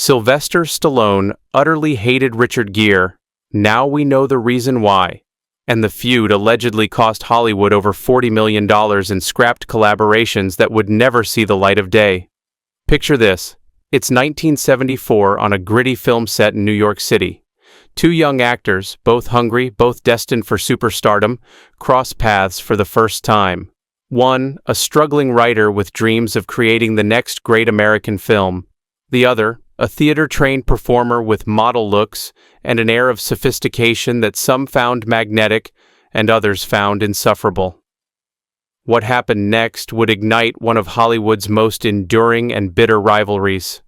Sylvester Stallone utterly hated Richard Gere. Now we know the reason why. And the feud allegedly cost Hollywood over $40 million in scrapped collaborations that would never see the light of day. Picture this. It's 1974 on a gritty film set in New York City. Two young actors, both hungry, both destined for superstardom, cross paths for the first time. One, a struggling writer with dreams of creating the next great American film. The other, a theater-trained performer with model looks and an air of sophistication that some found magnetic and others found insufferable. What happened next would ignite one of Hollywood's most enduring and bitter rivalries.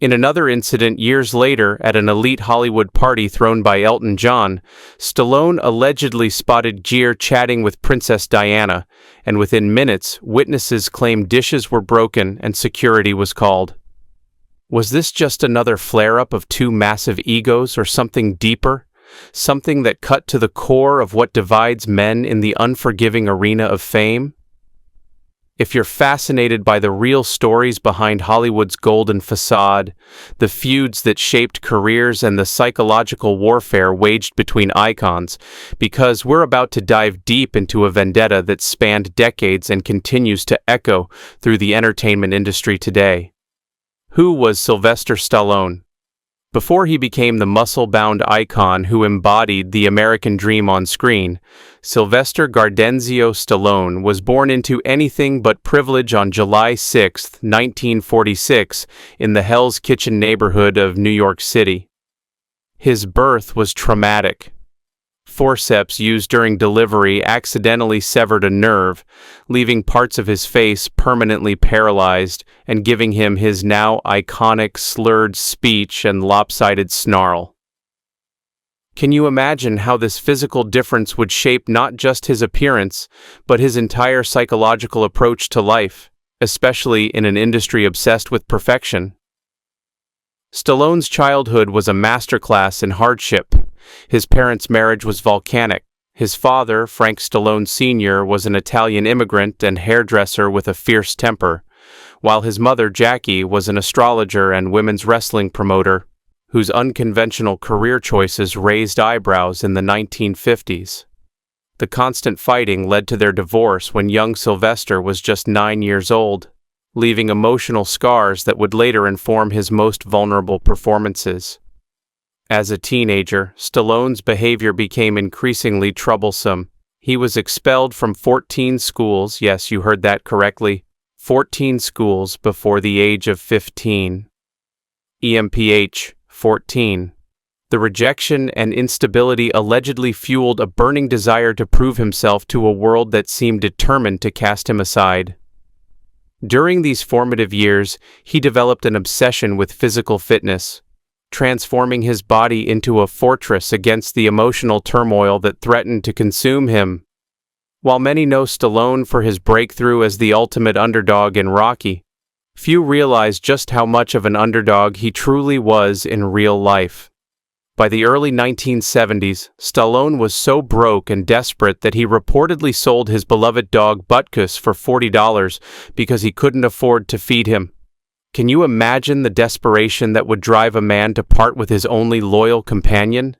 In another incident years later at an elite Hollywood party thrown by Elton John, Stallone allegedly spotted Gere chatting with Princess Diana, and within minutes, witnesses claimed dishes were broken and security was called. Was this just another flare-up of two massive egos or something deeper? Something that cut to the core of what divides men in the unforgiving arena of fame? If you're fascinated by the real stories behind Hollywood's golden facade, the feuds that shaped careers and the psychological warfare waged between icons, because we're about to dive deep into a vendetta that spanned decades and continues to echo through the entertainment industry today. Who was Sylvester Stallone? Before he became the muscle-bound icon who embodied the American dream on screen, Sylvester Gardenzio Stallone was born into anything but privilege on July 6, 1946, in the Hell's Kitchen neighborhood of New York City. His birth was traumatic. Forceps used during delivery accidentally severed a nerve, leaving parts of his face permanently paralyzed and giving him his now iconic slurred speech and lopsided snarl. Can you imagine how this physical difference would shape not just his appearance, but his entire psychological approach to life, especially in an industry obsessed with perfection? Stallone's childhood was a masterclass in hardship. His parents' marriage was volcanic. His father, Frank Stallone Sr., was an Italian immigrant and hairdresser with a fierce temper, while his mother, Jackie, was an astrologer and women's wrestling promoter, whose unconventional career choices raised eyebrows in the 1950s. The constant fighting led to their divorce when young Sylvester was just 9 years old, leaving emotional scars that would later inform his most vulnerable performances. As a teenager, Stallone's behavior became increasingly troublesome. He was expelled from 14 schools, yes, you heard that correctly, 14 schools before the age of 15. EMPH, 14. The rejection and instability allegedly fueled a burning desire to prove himself to a world that seemed determined to cast him aside. During these formative years, he developed an obsession with physical fitness, transforming his body into a fortress against the emotional turmoil that threatened to consume him. While many know Stallone for his breakthrough as the ultimate underdog in Rocky, few realize just how much of an underdog he truly was in real life. By the early 1970s, Stallone was so broke and desperate that he reportedly sold his beloved dog Butkus for $40 because he couldn't afford to feed him. Can you imagine the desperation that would drive a man to part with his only loyal companion?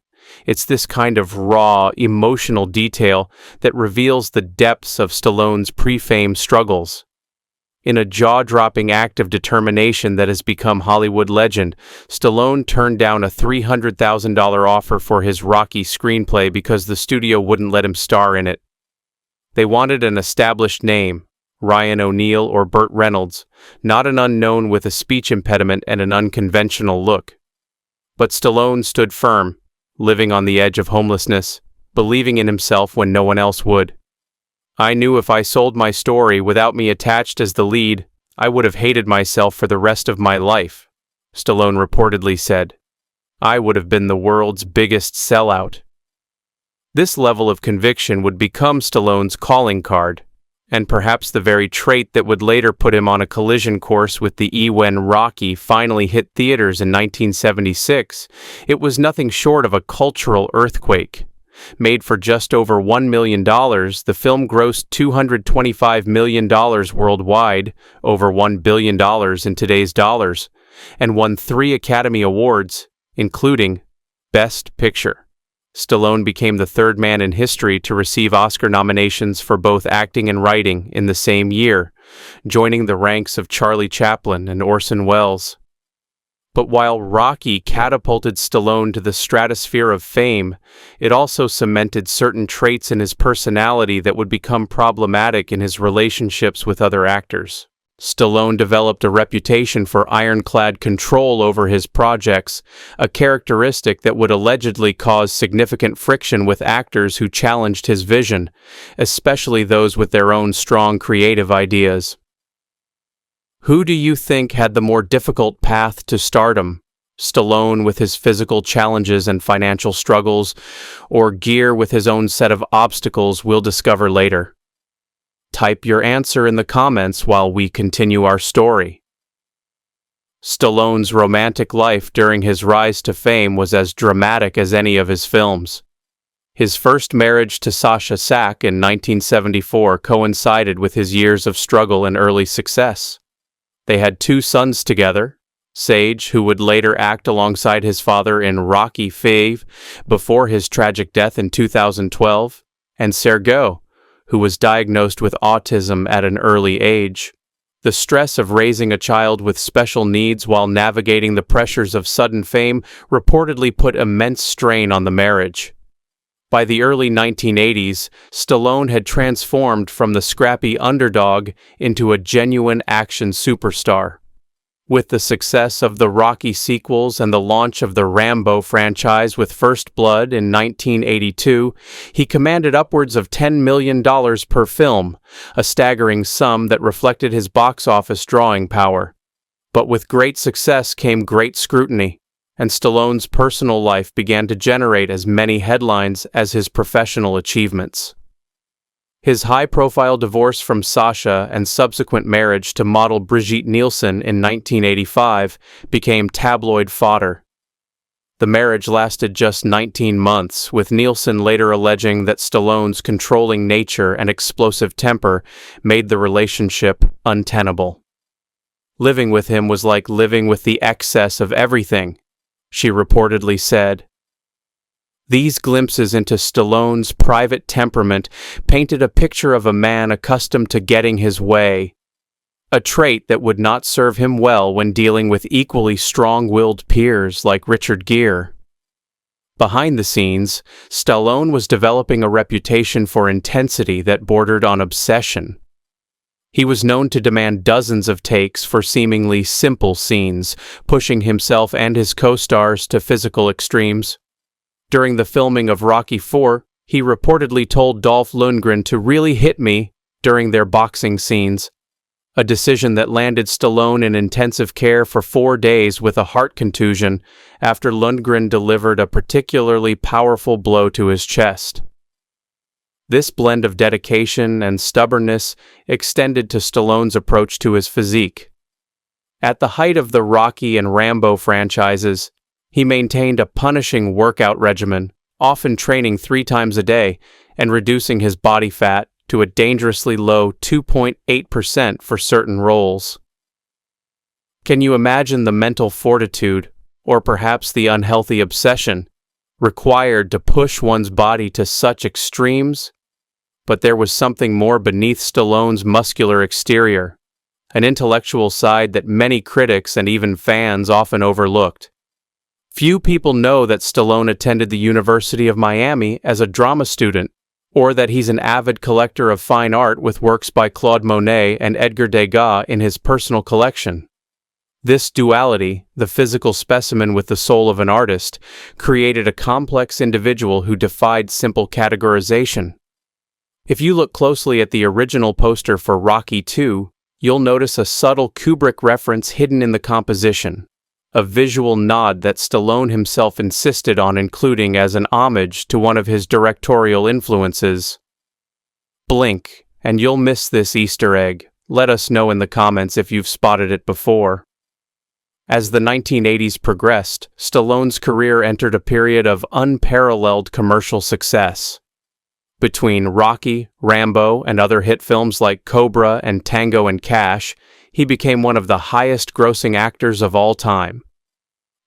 It's this kind of raw, emotional detail that reveals the depths of Stallone's pre-fame struggles. In a jaw-dropping act of determination that has become Hollywood legend, Stallone turned down a $300,000 offer for his Rocky screenplay because the studio wouldn't let him star in it. They wanted an established name, Ryan O'Neal or Burt Reynolds, not an unknown with a speech impediment and an unconventional look. But Stallone stood firm, living on the edge of homelessness, believing in himself when no one else would. I knew if I sold my story without me attached as the lead, I would have hated myself for the rest of my life, Stallone reportedly said. I would have been the world's biggest sellout. This level of conviction would become Stallone's calling card, and perhaps the very trait that would later put him on a collision course with the E when Rocky finally hit theaters in 1976. It was nothing short of a cultural earthquake. Made for just over $1 million, the film grossed $225 million worldwide, over $1 billion in today's dollars, and won 3 Academy Awards, including Best Picture. Stallone became the third man in history to receive Oscar nominations for both acting and writing in the same year, joining the ranks of Charlie Chaplin and Orson Welles. But while Rocky catapulted Stallone to the stratosphere of fame, it also cemented certain traits in his personality that would become problematic in his relationships with other actors. Stallone developed a reputation for ironclad control over his projects, a characteristic that would allegedly cause significant friction with actors who challenged his vision, especially those with their own strong creative ideas. Who do you think had the more difficult path to stardom? Stallone with his physical challenges and financial struggles, or Gere with his own set of obstacles we'll discover later? Type your answer in the comments while we continue our story. Stallone's romantic life during his rise to fame was as dramatic as any of his films. His first marriage to Sasha Sack in 1974 coincided with his years of struggle and early success. They had 2 sons together, Sage, who would later act alongside his father in Rocky V before his tragic death in 2012, and Sergio, who was diagnosed with autism at an early age. The stress of raising a child with special needs while navigating the pressures of sudden fame reportedly put immense strain on the marriage. By the early 1980s, Stallone had transformed from the scrappy underdog into a genuine action superstar. With the success of the Rocky sequels and the launch of the Rambo franchise with First Blood in 1982, he commanded upwards of $10 million per film, a staggering sum that reflected his box office drawing power. But with great success came great scrutiny, and Stallone's personal life began to generate as many headlines as his professional achievements. His high-profile divorce from Sasha and subsequent marriage to model Brigitte Nielsen in 1985 became tabloid fodder. The marriage lasted just 19 months, with Nielsen later alleging that Stallone's controlling nature and explosive temper made the relationship untenable. Living with him was like living with the excess of everything, she reportedly said. These glimpses into Stallone's private temperament painted a picture of a man accustomed to getting his way, a trait that would not serve him well when dealing with equally strong-willed peers like Richard Gere. Behind the scenes, Stallone was developing a reputation for intensity that bordered on obsession. He was known to demand dozens of takes for seemingly simple scenes, pushing himself and his co-stars to physical extremes. During the filming of Rocky IV, he reportedly told Dolph Lundgren to really hit me during their boxing scenes, a decision that landed Stallone in intensive care for 4 days with a heart contusion after Lundgren delivered a particularly powerful blow to his chest. This blend of dedication and stubbornness extended to Stallone's approach to his physique. At the height of the Rocky and Rambo franchises, he maintained a punishing workout regimen, often training 3 times a day and reducing his body fat to a dangerously low 2.8% for certain roles. Can you imagine the mental fortitude, or perhaps the unhealthy obsession, required to push one's body to such extremes? But there was something more beneath Stallone's muscular exterior, an intellectual side that many critics and even fans often overlooked. Few people know that Stallone attended the University of Miami as a drama student, or that he's an avid collector of fine art with works by Claude Monet and Edgar Degas in his personal collection. This duality, the physical specimen with the soul of an artist, created a complex individual who defied simple categorization. If you look closely at the original poster for Rocky II, you'll notice a subtle Kubrick reference hidden in the composition, a visual nod that Stallone himself insisted on including as an homage to one of his directorial influences. Blink, and you'll miss this Easter egg. Let us know in the comments if you've spotted it before. As the 1980s progressed, Stallone's career entered a period of unparalleled commercial success. Between Rocky, Rambo, and other hit films like Cobra and Tango and Cash, he became one of the highest-grossing actors of all time.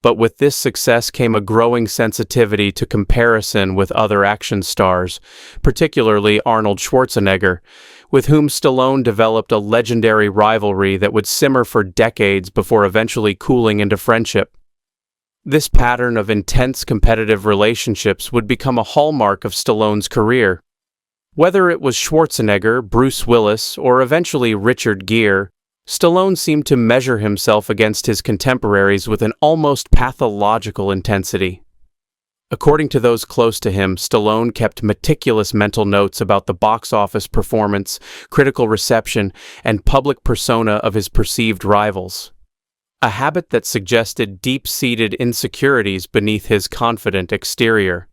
But with this success came a growing sensitivity to comparison with other action stars, particularly Arnold Schwarzenegger, with whom Stallone developed a legendary rivalry that would simmer for decades before eventually cooling into friendship. This pattern of intense competitive relationships would become a hallmark of Stallone's career. Whether it was Schwarzenegger, Bruce Willis, or eventually Richard Gere, Stallone seemed to measure himself against his contemporaries with an almost pathological intensity. According to those close to him, Stallone kept meticulous mental notes about the box office performance, critical reception, and public persona of his perceived rivals, a habit that suggested deep-seated insecurities beneath his confident exterior.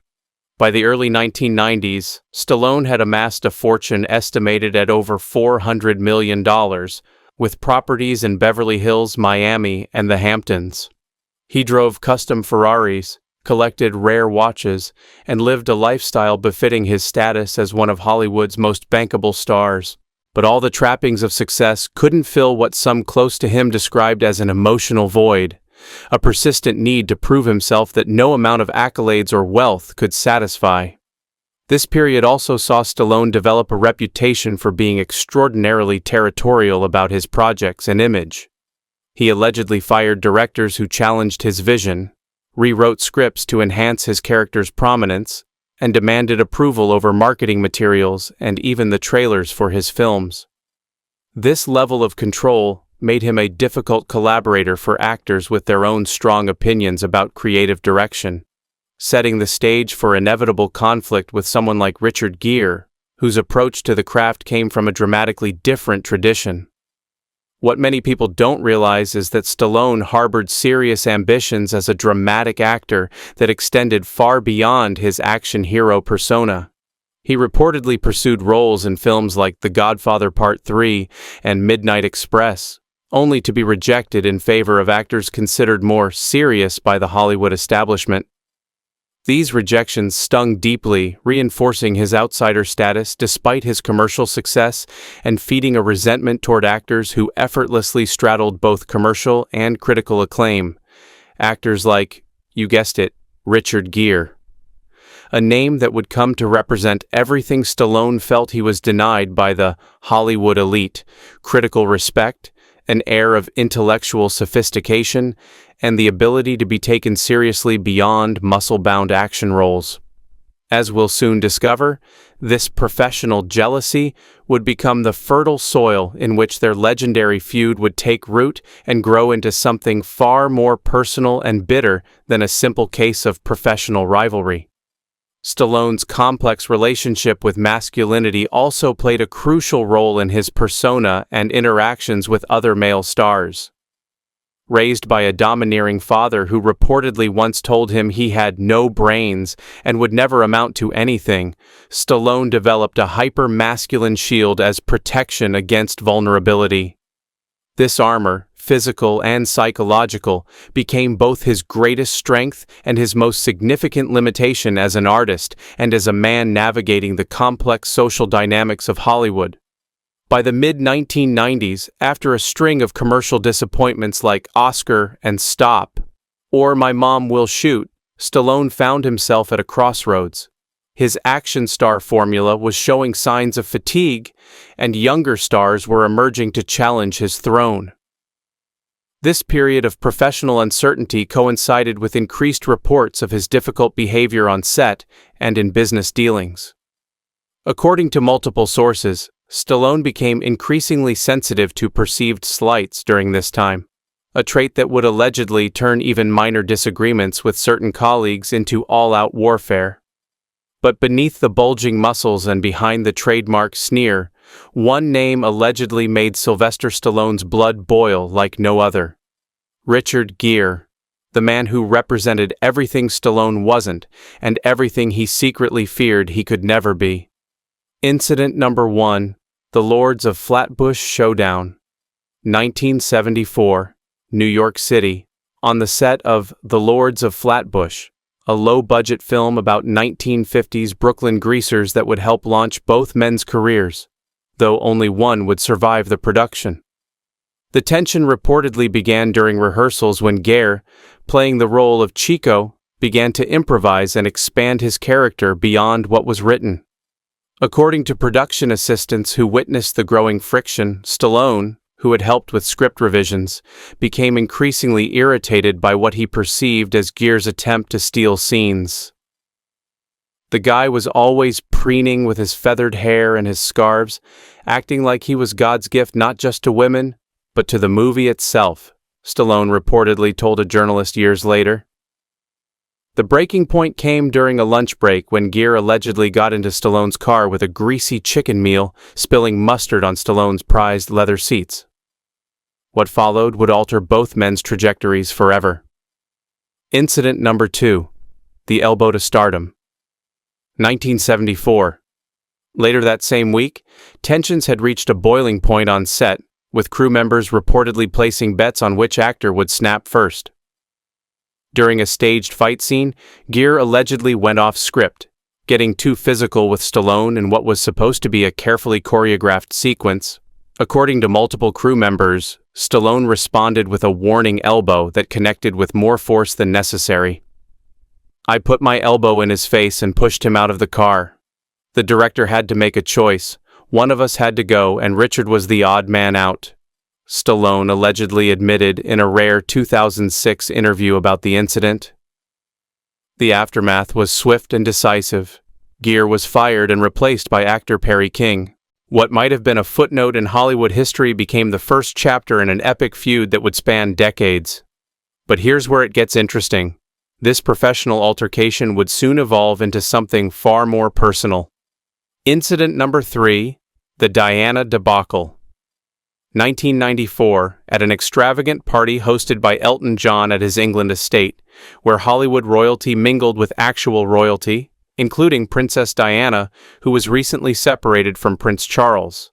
By the early 1990s, Stallone had amassed a fortune estimated at over $400 million, with properties in Beverly Hills, Miami, and the Hamptons. He drove custom Ferraris, collected rare watches, and lived a lifestyle befitting his status as one of Hollywood's most bankable stars. But all the trappings of success couldn't fill what some close to him described as an emotional void, a persistent need to prove himself that no amount of accolades or wealth could satisfy. This period also saw Stallone develop a reputation for being extraordinarily territorial about his projects and image. He allegedly fired directors who challenged his vision, rewrote scripts to enhance his character's prominence, and demanded approval over marketing materials and even the trailers for his films. This level of control made him a difficult collaborator for actors with their own strong opinions about creative direction, setting the stage for inevitable conflict with someone like Richard Gere, whose approach to the craft came from a dramatically different tradition. What many people don't realize is that Stallone harbored serious ambitions as a dramatic actor that extended far beyond his action hero persona. He reportedly pursued roles in films like The Godfather Part 3 and Midnight Express, only to be rejected in favor of actors considered more serious by the Hollywood establishment. These rejections stung deeply, reinforcing his outsider status despite his commercial success and feeding a resentment toward actors who effortlessly straddled both commercial and critical acclaim. Actors like, you guessed it, Richard Gere. A name that would come to represent everything Stallone felt he was denied by the Hollywood elite: critical respect, an air of intellectual sophistication, and the ability to be taken seriously beyond muscle-bound action roles. As we'll soon discover, this professional jealousy would become the fertile soil in which their legendary feud would take root and grow into something far more personal and bitter than a simple case of professional rivalry. Stallone's complex relationship with masculinity also played a crucial role in his persona and interactions with other male stars. Raised by a domineering father who reportedly once told him he had no brains and would never amount to anything, Stallone developed a hyper-masculine shield as protection against vulnerability. This armor, physical and psychological, became both his greatest strength and his most significant limitation as an artist and as a man navigating the complex social dynamics of Hollywood. By the mid-1990s, after a string of commercial disappointments like Oscar and Stop, or My Mom Will Shoot, Stallone found himself at a crossroads. His action star formula was showing signs of fatigue, and younger stars were emerging to challenge his throne. This period of professional uncertainty coincided with increased reports of his difficult behavior on set and in business dealings. According to multiple sources, Stallone became increasingly sensitive to perceived slights during this time, a trait that would allegedly turn even minor disagreements with certain colleagues into all-out warfare. But beneath the bulging muscles and behind the trademark sneer, one name allegedly made Sylvester Stallone's blood boil like no other: Richard Gere, the man who represented everything Stallone wasn't and everything he secretly feared he could never be. Incident number 1. The Lords of Flatbush Showdown. 1974, New York City. On the set of The Lords of Flatbush, a low-budget film about 1950s Brooklyn greasers that would help launch both men's careers, though only one would survive the production. The tension reportedly began during rehearsals when Gere, playing the role of Chico, began to improvise and expand his character beyond what was written. According to production assistants who witnessed the growing friction, Stallone, who had helped with script revisions, became increasingly irritated by what he perceived as Gere's attempt to steal scenes. The guy was always preening with his feathered hair and his scarves, acting like he was God's gift not just to women, but to the movie itself, Stallone reportedly told a journalist years later. The breaking point came during a lunch break when Gere allegedly got into Stallone's car with a greasy chicken meal, spilling mustard on Stallone's prized leather seats. What followed would alter both men's trajectories forever. Incident number 2. The elbow to stardom. 1974. Later that same week, tensions had reached a boiling point on set, with crew members reportedly placing bets on which actor would snap first. During a staged fight scene, Gere allegedly went off script, getting too physical with Stallone in what was supposed to be a carefully choreographed sequence. According to multiple crew members, Stallone responded with a warning elbow that connected with more force than necessary. "I put my elbow in his face and pushed him out of the car. The director had to make a choice. One of us had to go, and Richard was the odd man out," Stallone allegedly admitted in a rare 2006 interview about the incident. The aftermath was swift and decisive. Gere was fired and replaced by actor Perry King. What might have been a footnote in Hollywood history became the first chapter in an epic feud that would span decades. But here's where it gets interesting. This professional altercation would soon evolve into something far more personal. Incident number 3, the Diana debacle. 1994, at an extravagant party hosted by Elton John at his England estate, where Hollywood royalty mingled with actual royalty, including Princess Diana, who was recently separated from Prince Charles.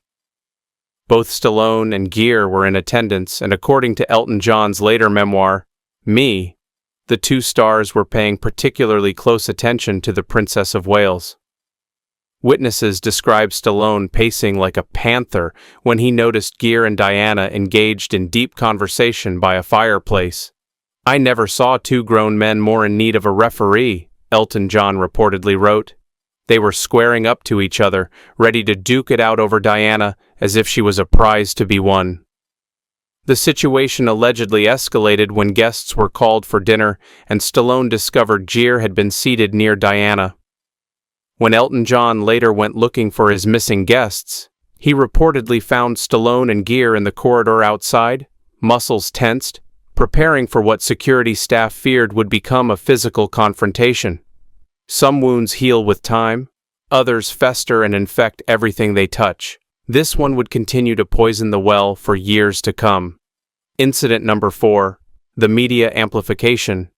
Both Stallone and Gere were in attendance, and according to Elton John's later memoir, Me, the two stars were paying particularly close attention to the Princess of Wales. Witnesses describe Stallone pacing like a panther when he noticed Gere and Diana engaged in deep conversation by a fireplace. "I never saw two grown men more in need of a referee," Elton John reportedly wrote. They were squaring up to each other, ready to duke it out over Diana as if she was a prize to be won. The situation allegedly escalated when guests were called for dinner and Stallone discovered Gere had been seated near Diana. When Elton John later went looking for his missing guests, he reportedly found Stallone and Gere in the corridor outside, muscles tensed, preparing for what security staff feared would become a physical confrontation. Some wounds heal with time, others fester and infect everything they touch. This one would continue to poison the well for years to come. Incident number 4, the media amplification.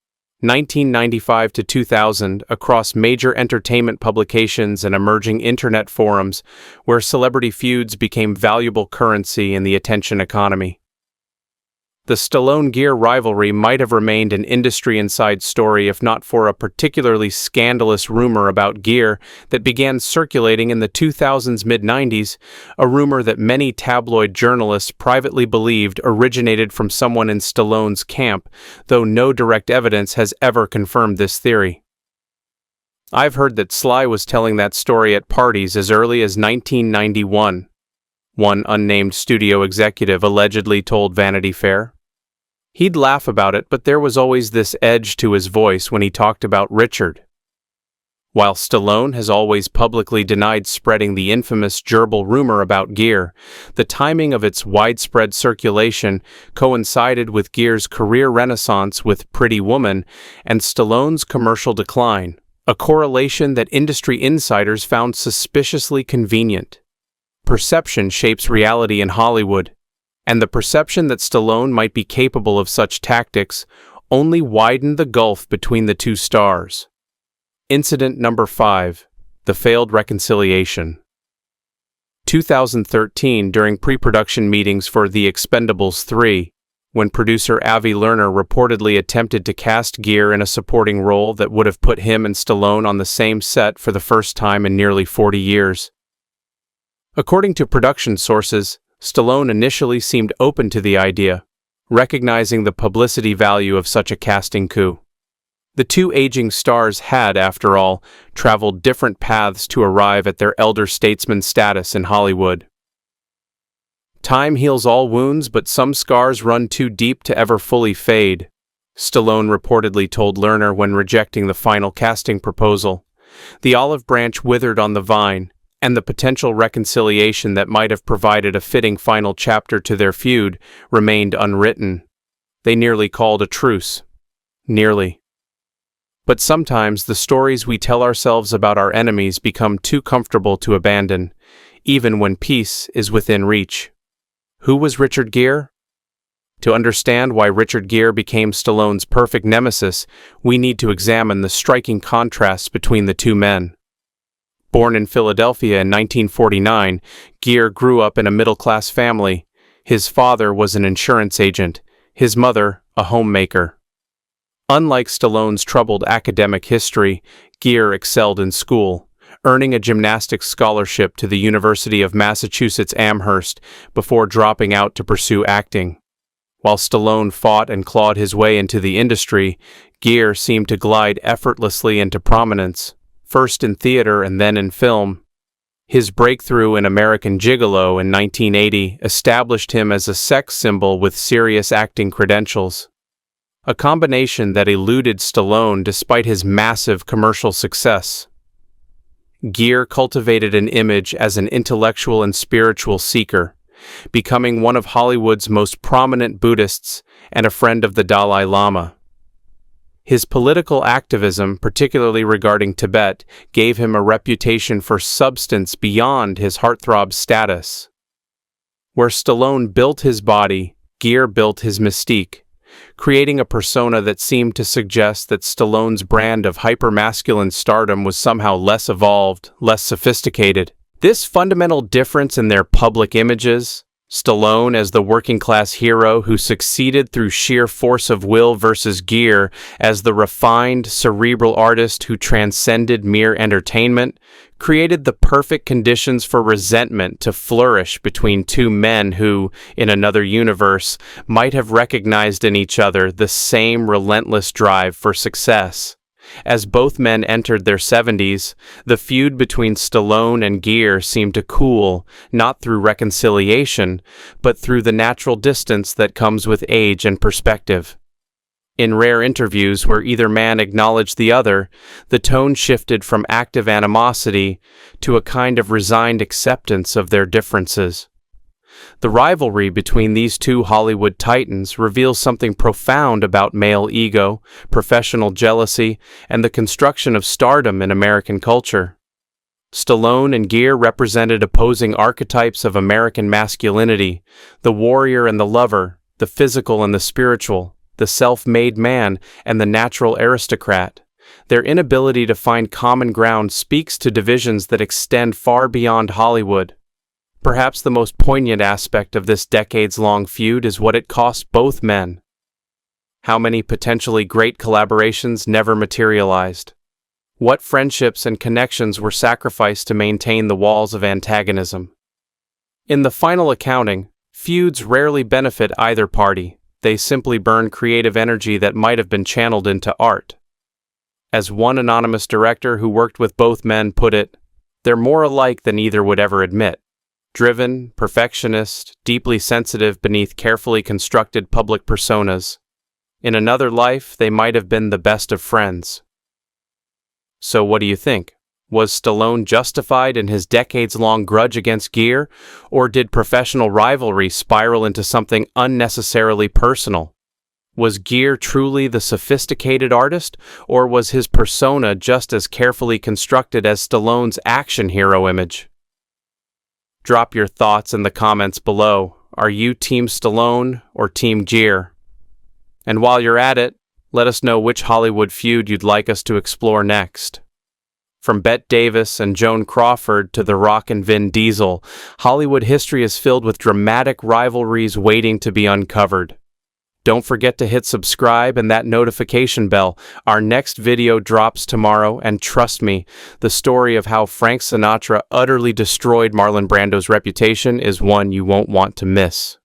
1995 to 2000, across major entertainment publications and emerging internet forums, where celebrity feuds became valuable currency in the attention economy. The Stallone-Gere rivalry might have remained an industry inside story if not for a particularly scandalous rumor about Gere that began circulating in the 2000s mid-90s, a rumor that many tabloid journalists privately believed originated from someone in Stallone's camp, though no direct evidence has ever confirmed this theory. I've heard that Sly was telling that story at parties as early as 1991. One unnamed studio executive allegedly told Vanity Fair. He'd laugh about it, but there was always this edge to his voice when he talked about Richard. While Stallone has always publicly denied spreading the infamous gerbil rumor about Gere, the timing of its widespread circulation coincided with Gere's career renaissance with Pretty Woman and Stallone's commercial decline, a correlation that industry insiders found suspiciously convenient. Perception shapes reality in Hollywood, and the perception that Stallone might be capable of such tactics only widened the gulf between the two stars. Incident number 5, the failed reconciliation. 2013, during pre-production meetings for The Expendables 3, when producer Avi Lerner reportedly attempted to cast Gere in a supporting role that would have put him and Stallone on the same set for the first time in nearly 40 years. According to production sources, Stallone initially seemed open to the idea, recognizing the publicity value of such a casting coup. The two aging stars had, after all, traveled different paths to arrive at their elder statesman status in Hollywood. Time heals all wounds, but some scars run too deep to ever fully fade, Stallone reportedly told Lerner when rejecting the final casting proposal. The olive branch withered on the vine, and the potential reconciliation that might have provided a fitting final chapter to their feud remained unwritten. They nearly called a truce. Nearly. But sometimes the stories we tell ourselves about our enemies become too comfortable to abandon, even when peace is within reach. Who was Richard Gere? To understand why Richard Gere became Stallone's perfect nemesis, we need to examine the striking contrasts between the two men. Born in Philadelphia in 1949, Gere grew up in a middle-class family. His father was an insurance agent, his mother a homemaker. Unlike Stallone's troubled academic history, Gere excelled in school, earning a gymnastics scholarship to the University of Massachusetts Amherst before dropping out to pursue acting. While Stallone fought and clawed his way into the industry, Gere seemed to glide effortlessly into prominence, first in theater and then in film. His breakthrough in American Gigolo in 1980 established him as a sex symbol with serious acting credentials. A combination that eluded Stallone despite his massive commercial success. Gere cultivated an image as an intellectual and spiritual seeker, becoming one of Hollywood's most prominent Buddhists and a friend of the Dalai Lama. His political activism, particularly regarding Tibet, gave him a reputation for substance beyond his heartthrob status. Where Stallone built his body, Gere built his mystique, creating a persona that seemed to suggest that Stallone's brand of hypermasculine stardom was somehow less evolved, less sophisticated. This fundamental difference in their public images, Stallone as the working-class hero who succeeded through sheer force of will versus Gere as the refined, cerebral artist who transcended mere entertainment, created the perfect conditions for resentment to flourish between two men who, in another universe, might have recognized in each other the same relentless drive for success. As both men entered their 70s, the feud between Stallone and Gere seemed to cool, not through reconciliation, but through the natural distance that comes with age and perspective. In rare interviews where either man acknowledged the other, the tone shifted from active animosity to a kind of resigned acceptance of their differences. The rivalry between these two Hollywood titans reveals something profound about male ego, professional jealousy, and the construction of stardom in American culture. Stallone and Gere represented opposing archetypes of American masculinity, the warrior and the lover, the physical and the spiritual, the self-made man and the natural aristocrat. Their inability to find common ground speaks to divisions that extend far beyond Hollywood. Perhaps the most poignant aspect of this decades-long feud is what it cost both men. How many potentially great collaborations never materialized? What friendships and connections were sacrificed to maintain the walls of antagonism? In the final accounting, feuds rarely benefit either party. They simply burn creative energy that might have been channeled into art. As one anonymous director who worked with both men put it, they're more alike than either would ever admit. Driven, perfectionist, deeply sensitive beneath carefully constructed public personas. In another life, they might have been the best of friends. So what do you think? Was Stallone justified in his decades-long grudge against Gere, or did professional rivalry spiral into something unnecessarily personal? Was Gere truly the sophisticated artist, or was his persona just as carefully constructed as Stallone's action hero image? Drop your thoughts in the comments below. Are you Team Stallone or Team Gere? And while you're at it, let us know which Hollywood feud you'd like us to explore next. From Bette Davis and Joan Crawford to The Rock and Vin Diesel, Hollywood history is filled with dramatic rivalries waiting to be uncovered. Don't forget to hit subscribe and that notification bell. Our next video drops tomorrow, and trust me, the story of how Frank Sinatra utterly destroyed Marlon Brando's reputation is one you won't want to miss.